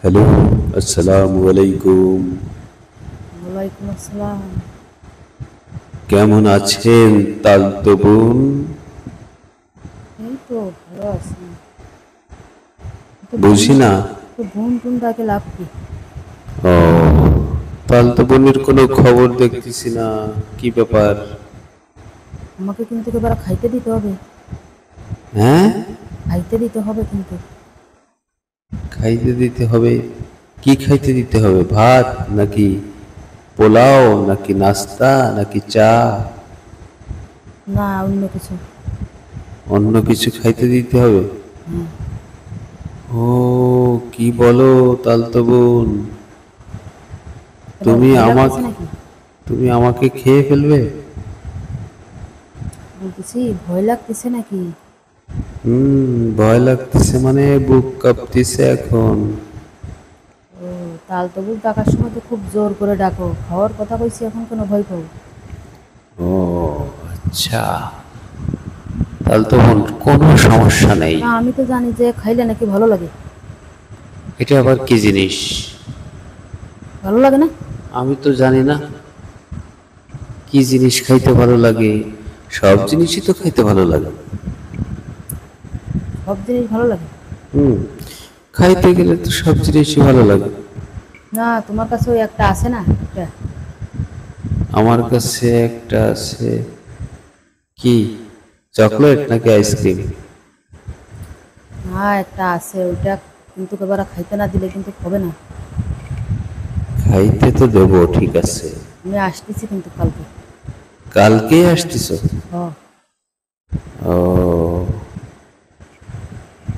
Hello, আসসালামু আলাইকুম। ওয়ালাইকুম আসসালাম। কেমন আছেন তালতো বোন? এই তো ভালো আছি। তো বোন বুঝি না। তো বোন টোন ডাকে লাভ কি? ও, তালতো বোনের কোনো খবর দেখতেছি না। কি ব্যাপার? আমাকে কিন্তু এবার খাইতে দিতে হবে। হ্যাঁ, খাইতে দিতে হবে কিন্তু। খাইতে দিতে হবে। কি খাইতে দিতে হবে? ভাত নাকি পোলাও নাকি নাস্তা নাকি চা? না, অন্য কিছু। অন্য কিছু খাইতে দিতে হবে? হ্যাঁ। ও, কি বলো তালতো বোন? কেন, তুমি ভয় লাগতেছে আমাকে নাকি? তুমি আমাকে খেয়ে ফেলবে? বলতেছি ভয় লাগতেছে নাকি? ভয় লাগতেছে মানে বুক কাঁপতেছে এখন। ও, তাল তবুল ডাকার সময় তো খুব জোর করে ডাকো। খাওয়ার কথা কইছি, এখন কোনো ভয় পাও? ও আচ্ছা, তাহলে তো কোনো সমস্যা নেই। না, আমি তো জানি যে খাইলে নাকি ভালো লাগে। এটা আবার কি জিনিস? ভালো লাগে না? আমি তো জানি না কি জিনিস খাইতে ভালো লাগে। সব জিনিসই তো খাইতে ভালো লাগে। সব জিনিস ভালো লাগে? হুম, খাইতে গেলে তো সব জিনিসই ভালো লাগে। না, তোমার কাছে ওই একটা আছে না, একটা। আমার কাছে একটা আছে। কি, চকলেট নাকি আইসক্রিম? না, একটা আছে ওইটা। কিন্তু এবার খাইতে না দিলে কিন্তু হবে না। খাইতে তো দেবো, ঠিক আছে। আমি আসতেছি কিন্তু কালকে। কালকে আসতেছো? হ। ও,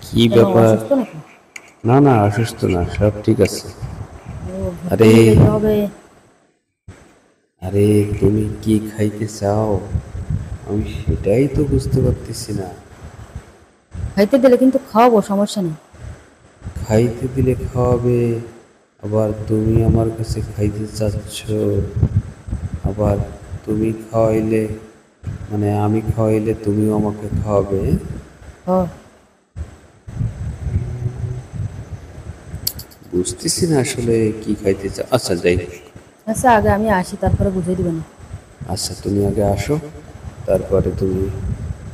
কি কেন, ব্যাপার? অসুস্থ নাকি? না না, অসুস্থ না, সব ঠিক আছে। ও, ভর্তি আরে, হয়ে যেতে হবে। আরে, তুমি কি খাইতে চাও? আমি সেটাই তো বুঝতে পারতেছি না। খাইতে দিলে কিন্তু খাওয়াবো, সমস্যা নেই। খাইতে দিলে খাওয়াবে, আবার তুমি আমার কাছে খাইতে চাচ্ছ, আবার তুমি খাওয়াইলে মানে আমি খাওয়াইলে তুমিও আমাকে খাওয়াবে? হ। বুঝতেছি না আসলে কি খাইতে চাও। আচ্ছা, যাই হোক। আচ্ছা, আগে আমি আসি, তারপরে বুঝিয়ে দিবেন। আচ্ছা, তুমি আগে আসো, তারপরে তুমি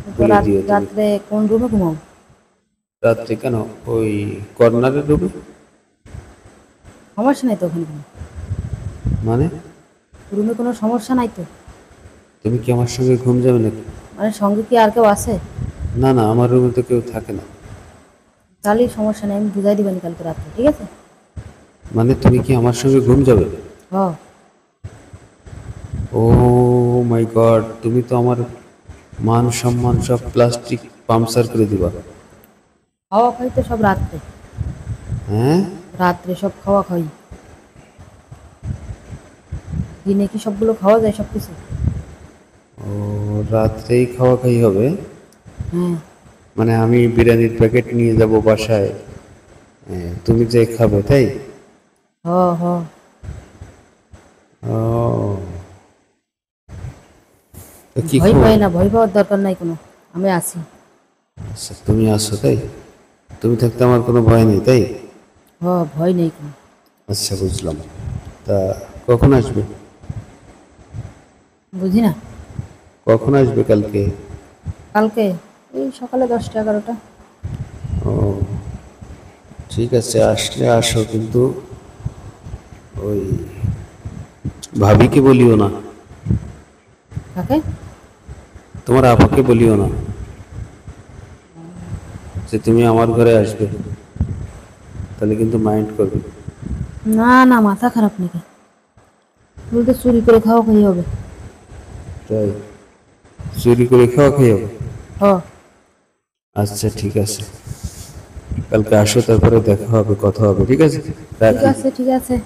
তো বলে দিও তুমি। রাত্রে কোন রুমে ঘুমাও? রাত্রে কেন? ওই কর্নারের রুমে। সমস্যা নাই তো ওখানে কোনো? মানে, রুমে কোনো সমস্যা নাই তো? তুমি কি আমার সঙ্গে ঘুম যাবে নাকি? মানে সঙ্গে কি আর কেউ আছে? না না, আমার রুমে তো কেউ থাকে না। তাহলেই সমস্যা নেই, আমি বুঝাই দিবেন কালকে রাত্রে, ঠিক আছে? মানে তুমি কি আমার সঙ্গে ঘুম যাবে? হ। ও মাই গড, তুমি তো আমার মান সম্মান সব প্লাস্টিক পাংচার করে দিবা। খাওয়া খাই তো সব রাত্রে। হ্যাঁ, রাত্রে সব খাওয়া খাই। দিনে কি সবগুলো খাওয়া যায়, সব কিছু? ও, রাত্রেই খাওয়া খাই হবে? হ্যাঁ। মানে আমি বিরিয়ানির প্যাকেট নিয়ে যাব বাসায়, তুমি যে খাবে, তাই? হ। হ। ও, তো কি ভয় খবর? পাই না, ভয় পাওয়ার দরকার নাই কোনো। আমি আছি। আচ্ছা, তুমি আসো, তাই? তুমি থাকতে আমার কোনো ভয় নেই, তাই? হ, ভয় নেই কোনো। আচ্ছা, বুঝলাম। তা কখন আসবে? বুঝি না। কখন আসবে কালকে? কালকে এই সকালে 10টা 11টা। ও, ঠিক আছে, আসলে আসো, কিন্তু ওই ভাবিকে বলিও না। থাকে। তোমার আপাকে বলিও না যে তুমি আমার ঘরে আসবে, তাহলে কিন্তু মাইন্ড করবে। না না, মাথা খারাপ নাকি? বলতে চুরি করে খাওয়া খাই হবে। তাই? চুরি করে খাওয়া খেয়ে যাবো? হ। আচ্ছা, ঠিক আছে, কালকে আসো, তারপরে দেখা হবে, কথা হবে, ঠিক আছে? ঠিক রাখি। আছে, ঠিক আছে।